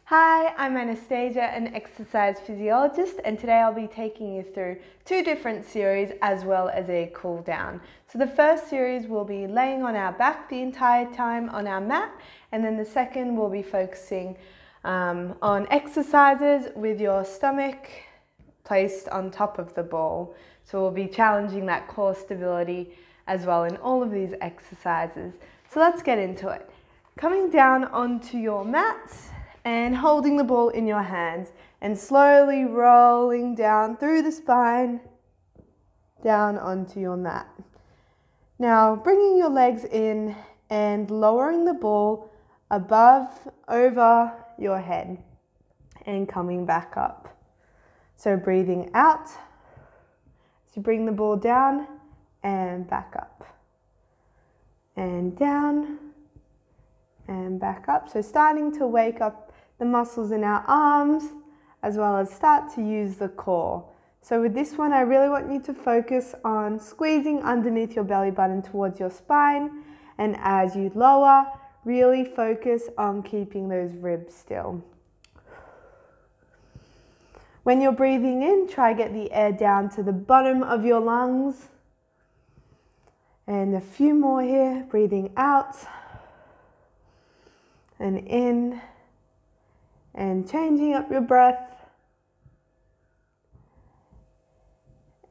Hi, I'm Anastasia, an exercise physiologist, and today I'll be taking you through two different series as well as a cool down. So the first series will be laying on our back the entire time on our mat, and then the second will be focusing on exercises with your stomach placed on top of the ball. So we'll be challenging that core stability as well in all of these exercises. So let's get into it. Coming down onto your mats and holding the ball in your hands and slowly rolling down through the spine down onto your mat. Now bringing your legs in and lowering the ball over your head and coming back up. So breathing out as you bring the ball down and back up and down and back up. So starting to wake up the muscles in our arms as well as start to use the core. So with this one, I really want you to focus on squeezing underneath your belly button towards your spine, and as you lower, really focus on keeping those ribs still. When you're breathing in, try get the air down to the bottom of your lungs. And a few more here, breathing out and in and changing up your breath.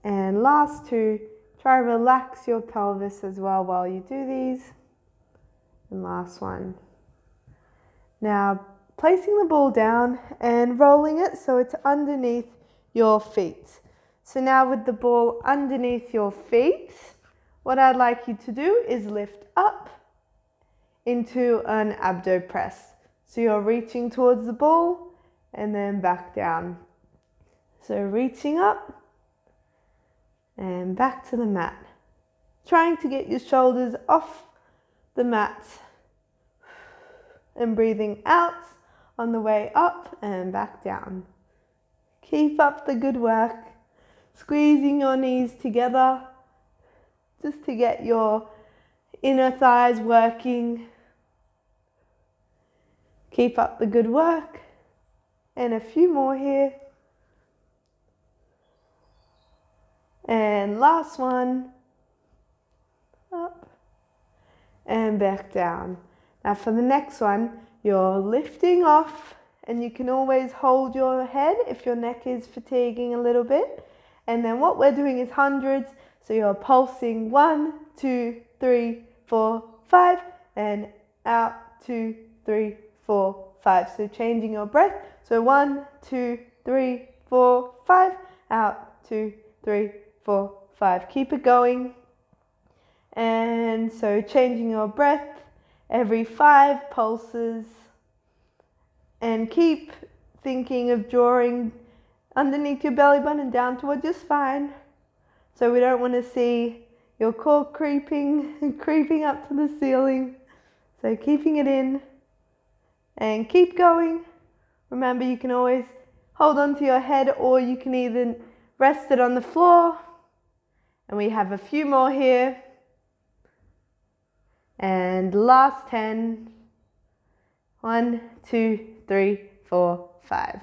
And last two, try to relax your pelvis as well while you do these. And last one. Now placing the ball down and rolling it so it's underneath your feet. So now with the ball underneath your feet, what I'd like you to do is lift up into an abdo press. So you're reaching towards the ball and then back down. So reaching up and back to the mat. Trying to get your shoulders off the mat and breathing out on the way up and back down. Keep up the good work, squeezing your knees together just to get your inner thighs working. Keep up the good work. And a few more here. And last one. Up and back down. Now for the next one, you're lifting off, and you can always hold your head if your neck is fatiguing a little bit. And then what we're doing is hundreds. So you're pulsing 1, 2, 3, 4, 5, and out 2, 3, 4, 5. So changing your breath. So 1, 2, 3, 4, 5, out 2, 3, 4, 5. Keep it going. And so changing your breath every 5 pulses. And keep thinking of drawing underneath your belly button down towards your spine. So we don't want to see your core creeping up to the ceiling. So keeping it in and keep going. Remember, you can always hold onto your head, or you can even rest it on the floor. And we have a few more here. And last 10. 1, 2, 3, 4, 5.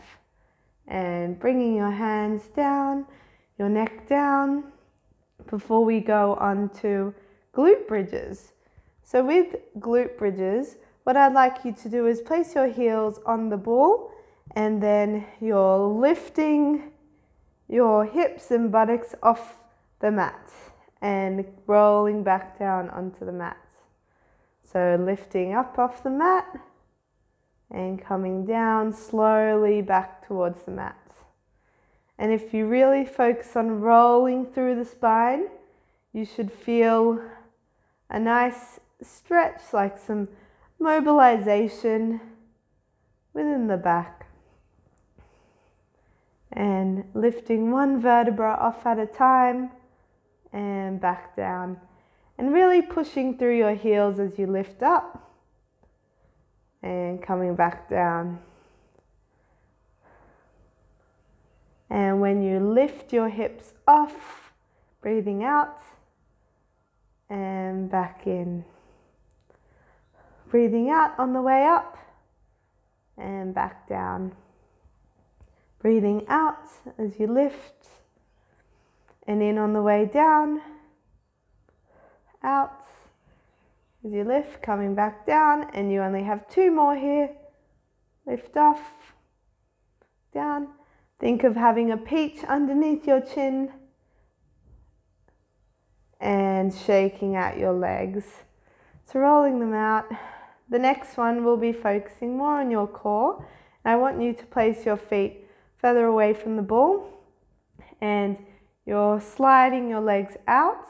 And bringing your hands down, your neck down, before we go on to glute bridges. So with glute bridges, what I'd like you to do is place your heels on the ball, and then you're lifting your hips and buttocks off the mat and rolling back down onto the mat. So lifting up off the mat and coming down slowly back towards the mat. And if you really focus on rolling through the spine, you should feel a nice stretch, like some mobilization within the back. And lifting one vertebra off at a time and back down. And really pushing through your heels as you lift up and coming back down. And when you lift your hips off, breathing out and back in. Breathing out on the way up and back down. Breathing out as you lift and in on the way down, out as you lift, coming back down, and you only have 2 more here. Lift off, down. Think of having a peach underneath your chin and shaking out your legs. So rolling them out. The next one will be focusing more on your core. And I want you to place your feet further away from the ball, and you're sliding your legs out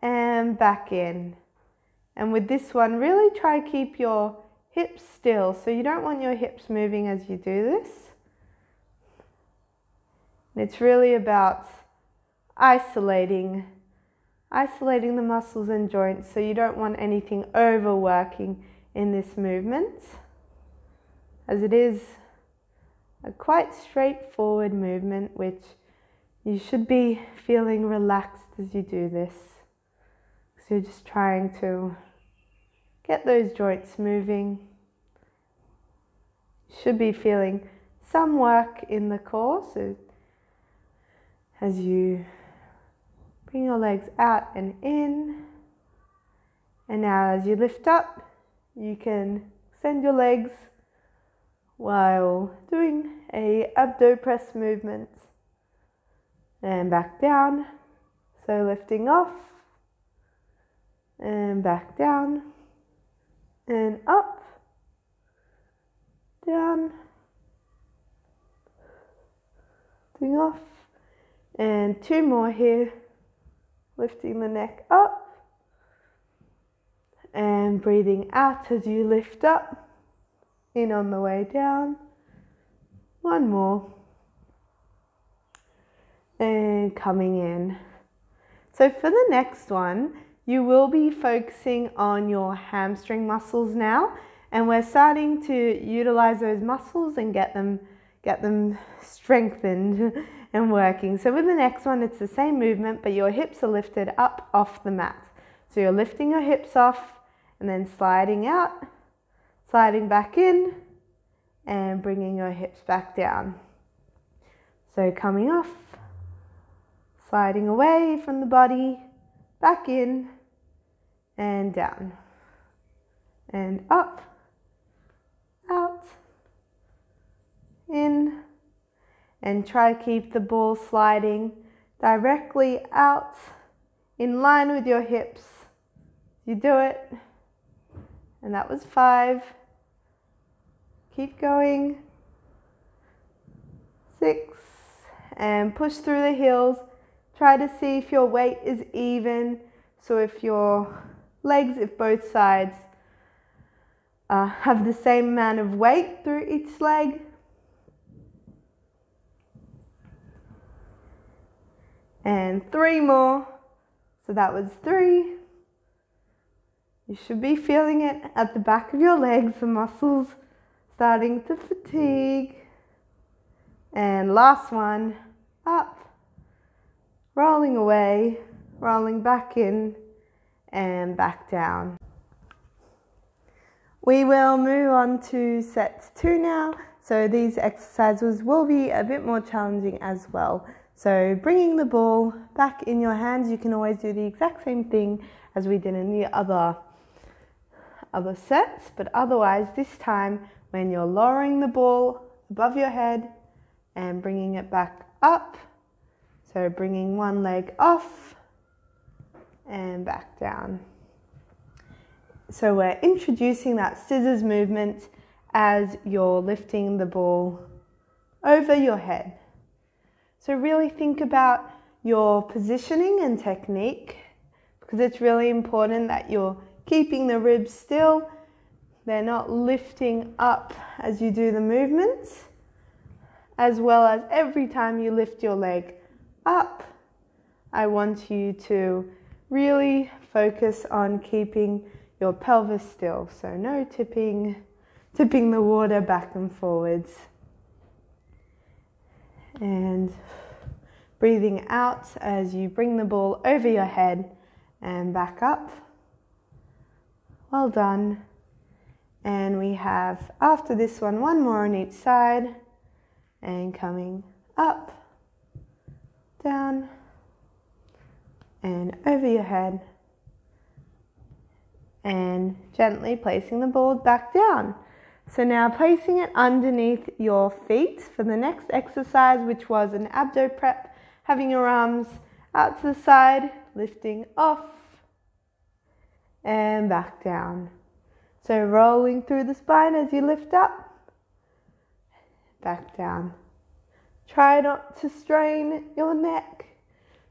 and back in. And with this one, really try to keep your hips still. So you don't want your hips moving as you do this. And it's really about isolating the muscles and joints, so you don't want anything overworking in this movement, as it is a quite straightforward movement which you should be feeling relaxed as you do this. So you're just trying to get those joints moving. You should be feeling some work in the core, so as you bring your legs out and in, and now as you lift up, you can extend your legs while doing a abdo press movement, and back down. So lifting off and back down and up, down, lifting off, and 2 more here. Lifting the neck up and breathing out as you lift up, in on the way down. 1 more. And coming in. So for the next one, you will be focusing on your hamstring muscles now, and we're starting to utilize those muscles and get them strengthened and working. So with the next one, it's the same movement, but your hips are lifted up off the mat. So you're lifting your hips off and then sliding out, sliding back in, and bringing your hips back down. So coming off, sliding away from the body, back in, and down, and up, out, in, and try to keep the ball sliding directly out in line with your hips. You do it, and that was 5. Keep going. 6, and push through the heels. Try to see if your weight is even. So if your legs, if both sides have the same amount of weight through each leg. And 3 more. So that was 3. You should be feeling it at the back of your legs, the muscles starting to fatigue. And last one, up, rolling away, rolling back in, and back down. We will move on to set 2 now. So these exercises will be a bit more challenging as well. So bringing the ball back in your hands, you can always do the exact same thing as we did in the other sets, but otherwise this time when you're lowering the ball above your head and bringing it back up, so bringing one leg off and back down. So we're introducing that scissors movement as you're lifting the ball over your head. So really think about your positioning and technique, because it's really important that you're keeping the ribs still. They're not lifting up as you do the movements, as well as every time you lift your leg up, I want you to really focus on keeping your pelvis still. So no tipping the water back and forwards. And breathing out as you bring the ball over your head and back up. Well done. And we have, after this one more on each side, and coming up, down, and over your head, and gently placing the ball back down. So now placing it underneath your feet for the next exercise, which was an abdo prep, having your arms out to the side, lifting off, and back down. So rolling through the spine as you lift up, back down. Try not to strain your neck.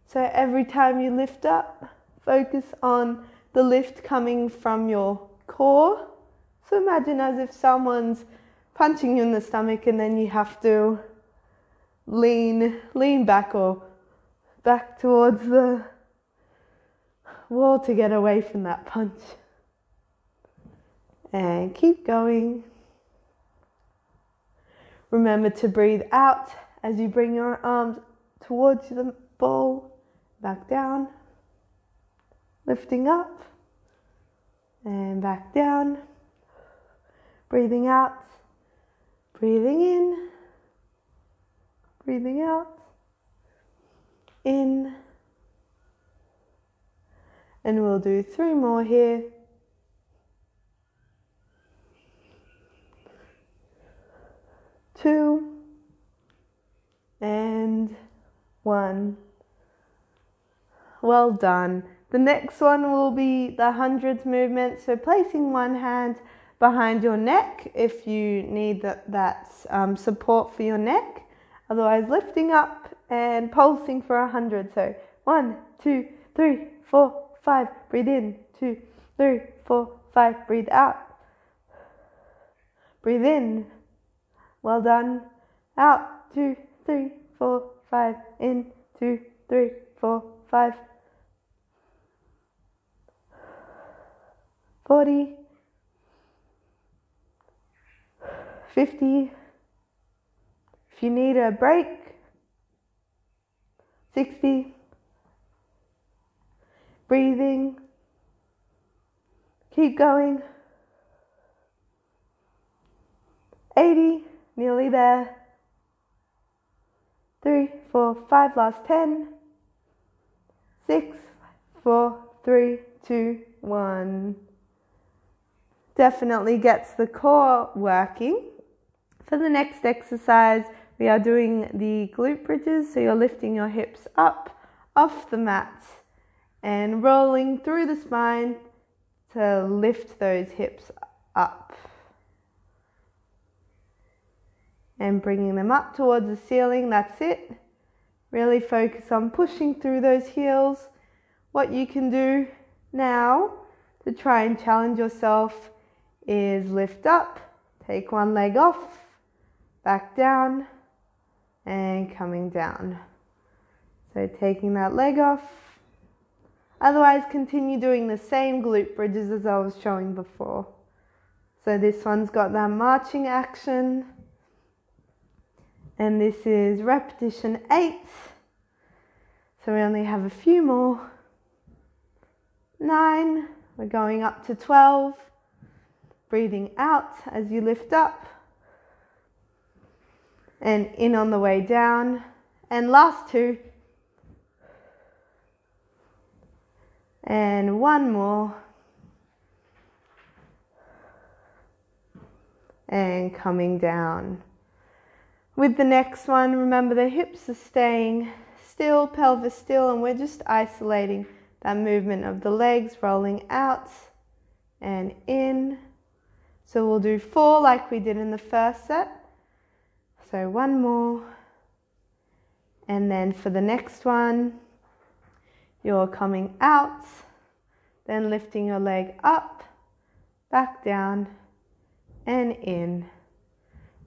So every time you lift up, focus on the lift coming from your core. So imagine as if someone's punching you in the stomach and then you have to lean back or back towards the wall to get away from that punch. And keep going. Remember to breathe out as you bring your arms towards the ball, back down, lifting up, and back down. Breathing out, breathing in, breathing out, in. And we'll do 3 more here. 2 and 1. Well done. The next one will be the hundreds movement. So placing one hand behind your neck if you need that support for your neck. Otherwise, lifting up and pulsing for 100. So 1, 2, 3, 4, 5. Breathe in. 2, 3, 4, 5. Breathe out. Breathe in. Well done. Out. 2, 3, 4, 5. In. 2, 3, 4, 5. 40. 50. If you need a break. 60. Breathing. Keep going. 80. Nearly there. 3, 4, 5. Last 10. 6, 4, 3, 2, 1. Definitely gets the core working. For the next exercise, we are doing the glute bridges. So you're lifting your hips up off the mat and rolling through the spine to lift those hips up. And bringing them up towards the ceiling, that's it. Really focus on pushing through those heels. What you can do now to try and challenge yourself is lift up, take one leg off, back down, and coming down. So taking that leg off. Otherwise, continue doing the same glute bridges as I was showing before. So this one's got that marching action. And this is repetition 8. So we only have a few more. 9. We're going up to 12. Breathing out as you lift up. And in on the way down. And last 2. And 1 more. And coming down. With the next one, remember the hips are staying still, pelvis still, and we're just isolating that movement of the legs, rolling out and in. So we'll do 4 like we did in the first set. So 1 more. And then for the next one, you're coming out, then lifting your leg up, back down, and in.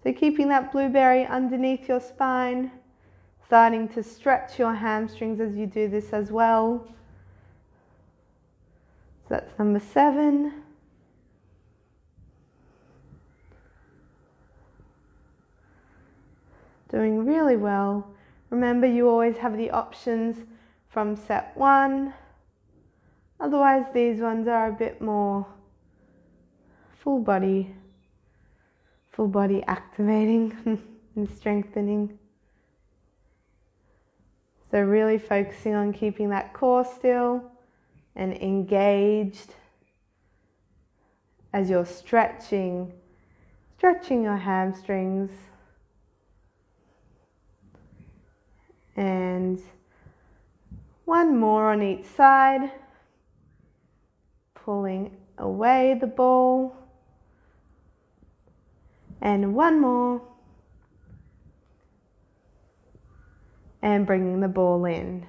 So keeping that blueberry underneath your spine, starting to stretch your hamstrings as you do this as well. So that's number 7. Doing really well. Remember, you always have the options from set 1. Otherwise, these ones are a bit more full body activating and strengthening. So really focusing on keeping that core still and engaged as you're stretching your hamstrings. And one more on each side, pulling away the ball. And one more. And bringing the ball in.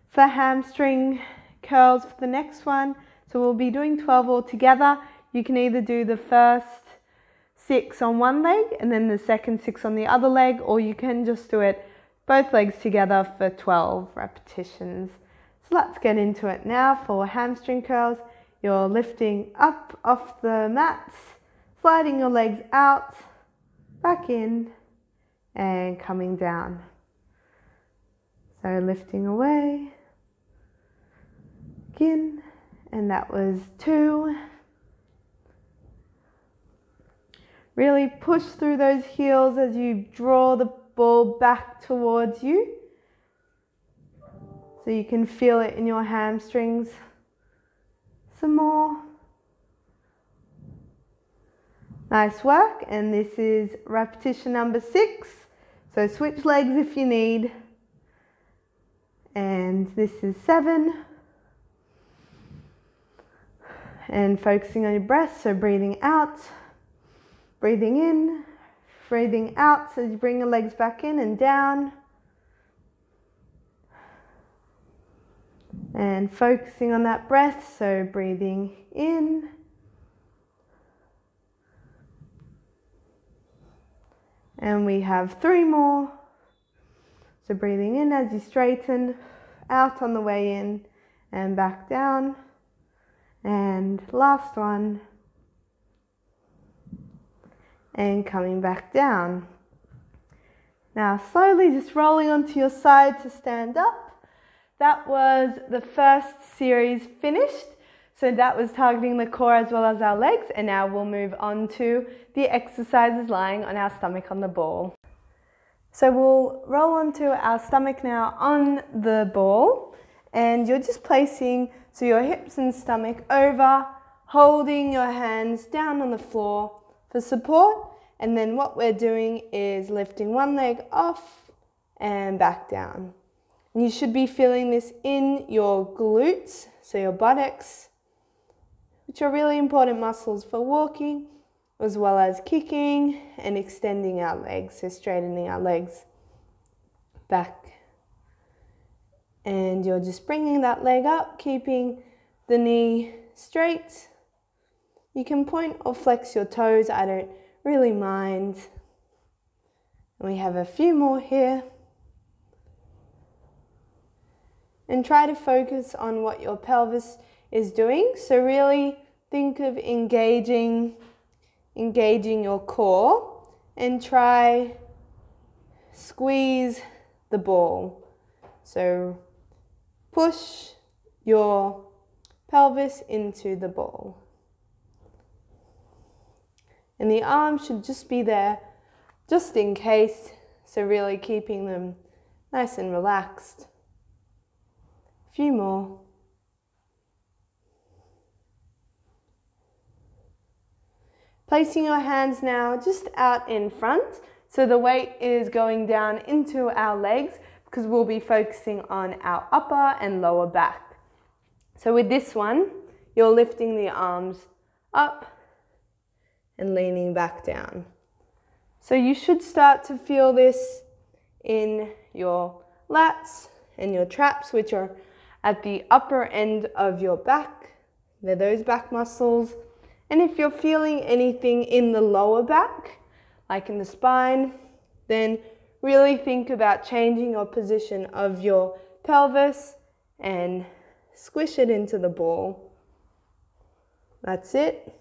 For hamstring curls for the next one, so we'll be doing 12 altogether. You can either do the first 6 on one leg and then the second 6 on the other leg, or you can just do it both legs together for 12 repetitions. So let's get into it now. For hamstring curls, you're lifting up off the mats, sliding your legs out, back in, and coming down. So lifting away, in, and that was 2. Really push through those heels as you draw the ball back towards you, so you can feel it in your hamstrings. Some more. Nice work, and this is repetition number 6. So switch legs if you need. And this is 7. And focusing on your breath, so breathing out, breathing in, breathing out, so you bring your legs back in and down. And focusing on that breath, so breathing in. And we have 3 more. So breathing in as you straighten, out on the way in, and back down. And last one. And coming back down. Now slowly just rolling onto your side to stand up. That was the first series finished. So that was targeting the core as well as our legs. And now we'll move on to the exercises lying on our stomach on the ball. So we'll roll onto our stomach now on the ball. And you're just placing your hips and stomach over, holding your hands down on the floor for support. And then what we're doing is lifting one leg off and back down. And you should be feeling this in your glutes, so your buttocks, which are really important muscles for walking, as well as kicking and extending our legs, so straightening our legs back. And you're just bringing that leg up, keeping the knee straight. You can point or flex your toes, I don't really mind. And we have a few more here. And try to focus on what your pelvis is doing. So really think of engaging your core, and try squeeze the ball. So push your pelvis into the ball. And the arms should just be there just in case, so really keeping them nice and relaxed. A few more. Placing your hands now just out in front, so the weight is going down into our legs because we'll be focusing on our upper and lower back. So with this one, you're lifting the arms up and leaning back down. So you should start to feel this in your lats and your traps, which are at the upper end of your back. They're those back muscles. And if you're feeling anything in the lower back, like in the spine, then really think about changing your position of your pelvis and squish it into the ball. That's it.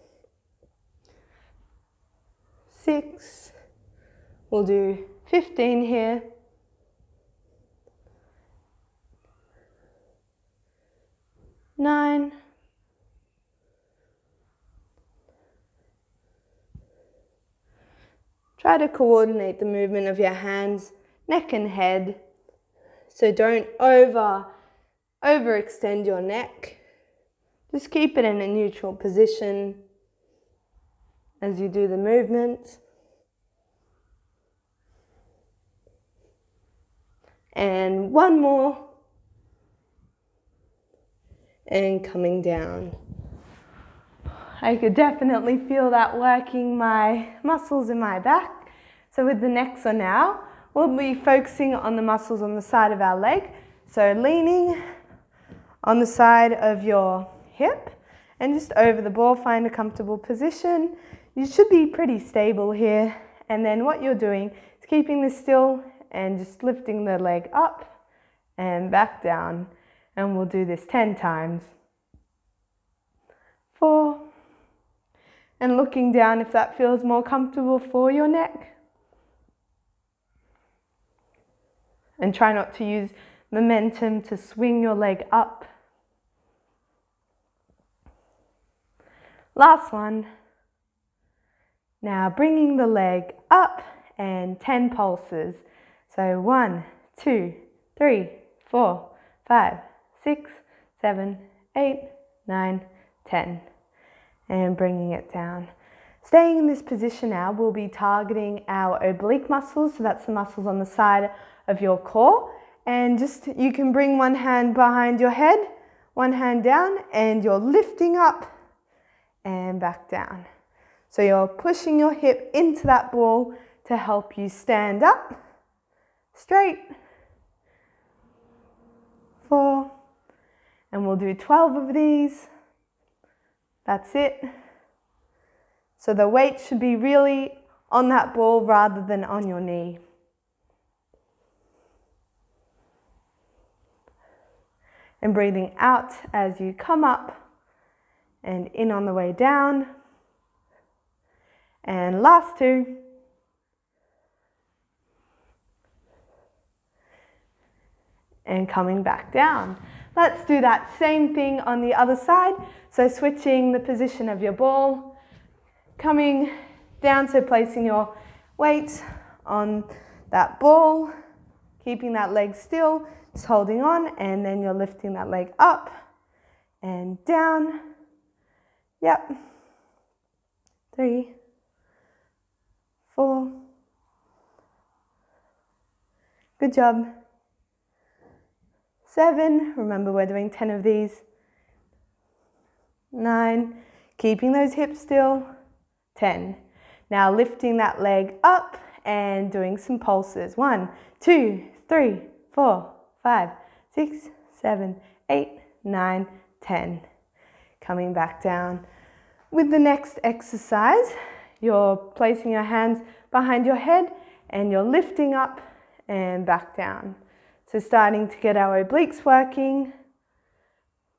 6. We'll do 15 here. 9. try to coordinate the movement of your hands, neck and head. So don't overextend your neck. Just keep it in a neutral position as you do the movement. And one more. And coming down. I could definitely feel that working my muscles in my back. So with the next one now, we'll be focusing on the muscles on the side of our leg. So leaning on the side of your hip and just over the ball, find a comfortable position. You should be pretty stable here. And then what you're doing is keeping this still and just lifting the leg up and back down. And we'll do this 10 times. 4. And looking down if that feels more comfortable for your neck. And try not to use momentum to swing your leg up. Last one. Now bringing the leg up and 10 pulses. So 1, 2, 3, 4, 5, 6, 7, 8, 9, 10. And bringing it down. Staying in this position now, we'll be targeting our oblique muscles. So that's the muscles on the side of your core. And just, you can bring one hand behind your head, one hand down, and you're lifting up and back down. So you're pushing your hip into that ball to help you stand up straight. 4. And we'll do 12 of these. That's it. So the weight should be really on that ball rather than on your knee. And breathing out as you come up and in on the way down. And last 2. And coming back down. Let's do that same thing on the other side. So switching the position of your ball, coming down, so placing your weight on that ball, keeping that leg still, just holding on, and then you're lifting that leg up and down. Yep. 3, 4. Good job. 7, remember we're doing 10 of these. 9, keeping those hips still. 10. Now lifting that leg up and doing some pulses. 1, 2, 3, 4, 5, 6, 7, 8, 9, 10. Coming back down. With the next exercise, you're placing your hands behind your head and you're lifting up and back down. So starting to get our obliques working.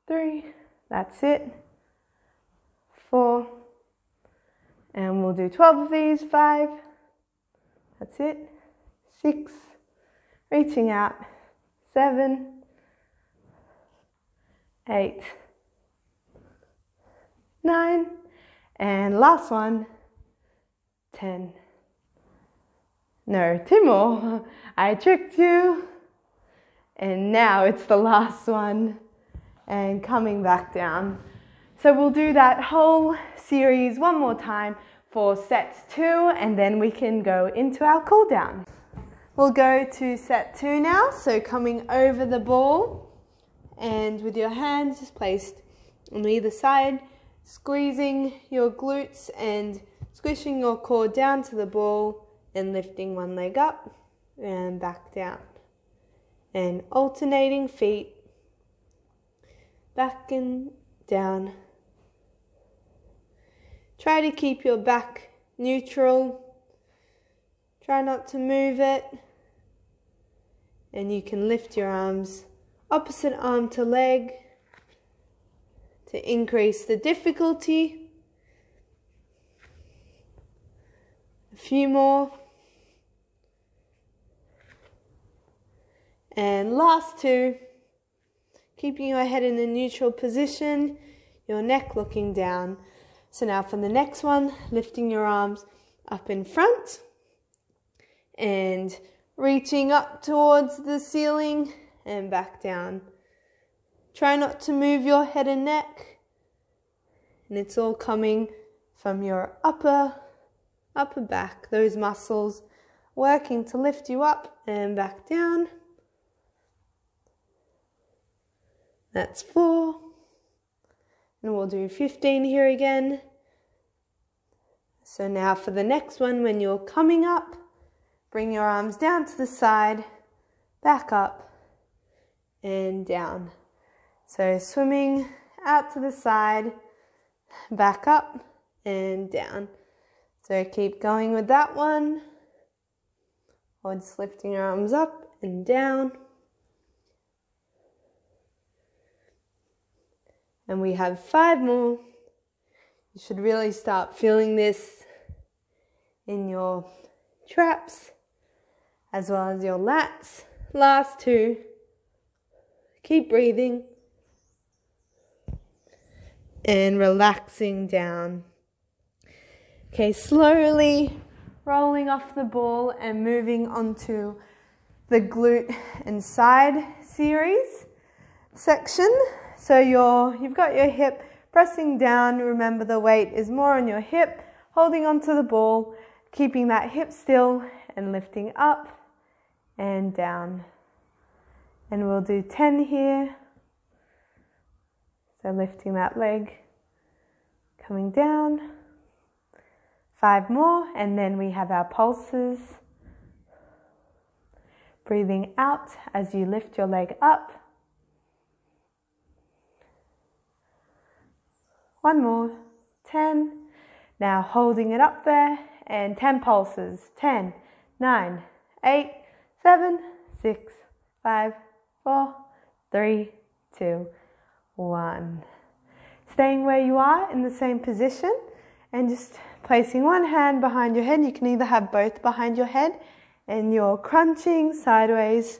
3, that's it. 4, and we'll do 12 of these. 5, that's it. 6, reaching out. 7, 8, 9, and last one, 10. No, 2 more. I tricked you. And now it's the last one, and coming back down. So we'll do that whole series one more time for sets 2, and then we can go into our cool down. We'll go to set 2 now. So coming over the ball and with your hands just placed on either side, squeezing your glutes and squishing your core down to the ball and lifting one leg up and back down. And alternating feet, back and down. Try to keep your back neutral. Try not to move it. And you can lift your arms, opposite arm to leg, to increase the difficulty. A few more. And last 2, keeping your head in a neutral position, your neck looking down. So now for the next one, lifting your arms up in front and reaching up towards the ceiling and back down. Try not to move your head and neck, and it's all coming from your upper back, those muscles working to lift you up and back down. That's 4. And we'll do 15 here again. So now for the next one, when you're coming up, bring your arms down to the side, back up and down. So swimming out to the side, back up and down. So keep going with that one. Or just lifting your arms up and down. And we have 5 more. You should really start feeling this in your traps as well as your lats. Last 2. Keep breathing and relaxing down. Okay, slowly rolling off the ball and moving onto the glute and side series section. So you've got your hip pressing down. Remember, the weight is more on your hip, holding onto the ball, keeping that hip still and lifting up and down. And we'll do 10 here. So lifting that leg, coming down. 5 more, and then we have our pulses. Breathing out as you lift your leg up. 1 more, 10. Now holding it up there, and 10 pulses. 10, 9, 8, 7, 6, 5, 4, 3, 2, 1. Staying where you are in the same position and just placing one hand behind your head. You can either have both behind your head, and you're crunching sideways.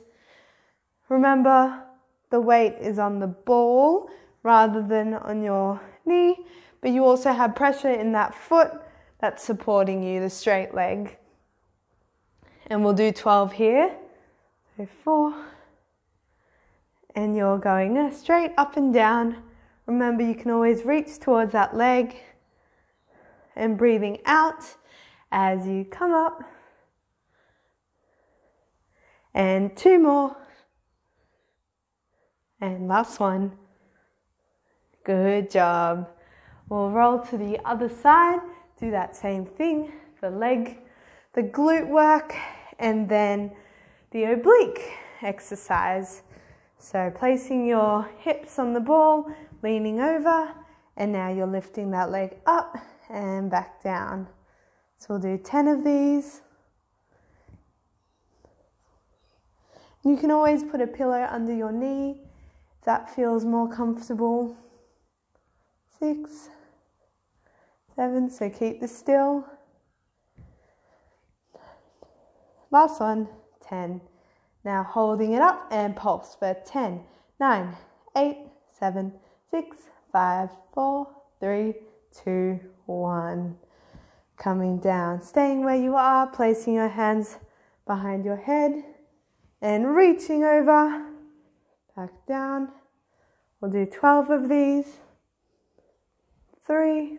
Remember, the weight is on the ball rather than on your knee, but you also have pressure in that foot that's supporting you, the straight leg. And we'll do 12 here. So 4. And you're going straight up and down. Remember, you can always reach towards that leg. And breathing out as you come up. And 2 more. And last one. Good job. We'll roll to the other side. Do that same thing. The leg, the glute work, and then the oblique exercise. So placing your hips on the ball, leaning over, and now you're lifting that leg up and back down. So we'll do 10 of these. You can always put a pillow under your knee if that feels more comfortable. 6, 7, so keep this still. Last one, 10. Now holding it up and pulse for 10, 9, 8, 7, 6, 5, 4, 3, 2, 1. Coming down, staying where you are, placing your hands behind your head and reaching over, back down. We'll do 12 of these. 3.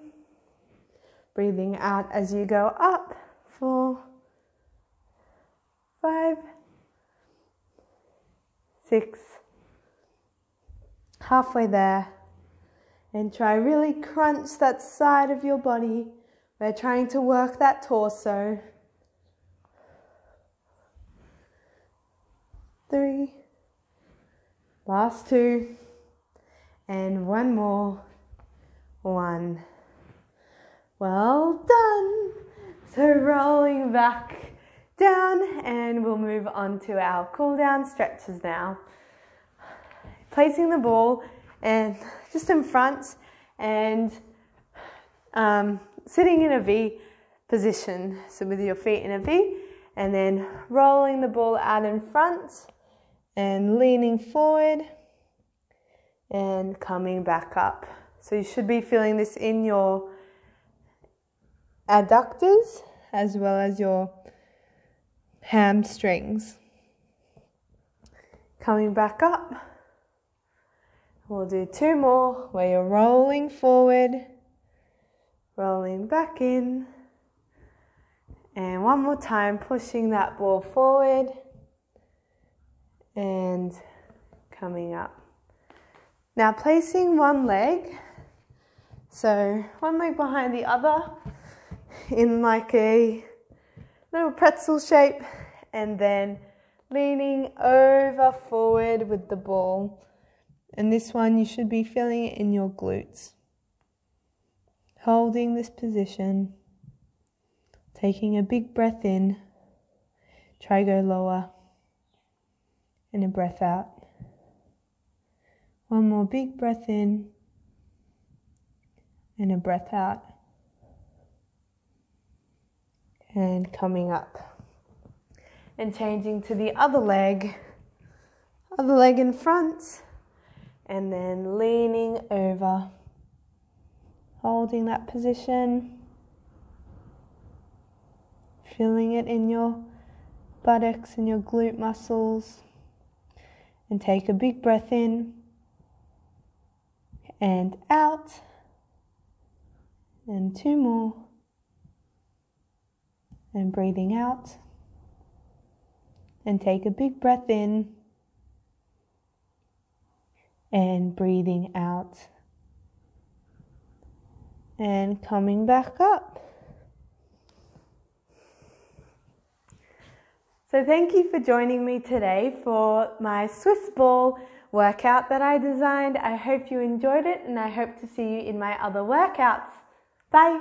Breathing out as you go up. 4, 5, 6. Halfway there. And try really crunch that side of your body. We're trying to work that torso. 3. Last 2. And 1 more. 1. Well done. So rolling back down, and we'll move on to our cool down stretches now. Placing the ball and just in front and sitting in a V position, so with your feet in a V, and then rolling the ball out in front and leaning forward and coming back up. So you should be feeling this in your adductors as well as your hamstrings. Coming back up. We'll do 2 more where you're rolling forward, rolling back in, and 1 more time pushing that ball forward and coming up. Now placing one leg, so one leg behind the other in like a little pretzel shape, and then leaning over forward with the ball. And this one you should be feeling it in your glutes. Holding this position, taking a big breath in, try go lower, and a breath out. 1 more big breath in, and a breath out. And coming up. And changing to the other leg in front, and then leaning over, holding that position, feeling it in your buttocks and your glute muscles, and take a big breath in and out, and 2 more, and breathing out, and take a big breath in and breathing out, and coming back up. So thank you for joining me today for my Swiss ball workout that I designed. I hope you enjoyed it, and I hope to see you in my other workouts. Bye!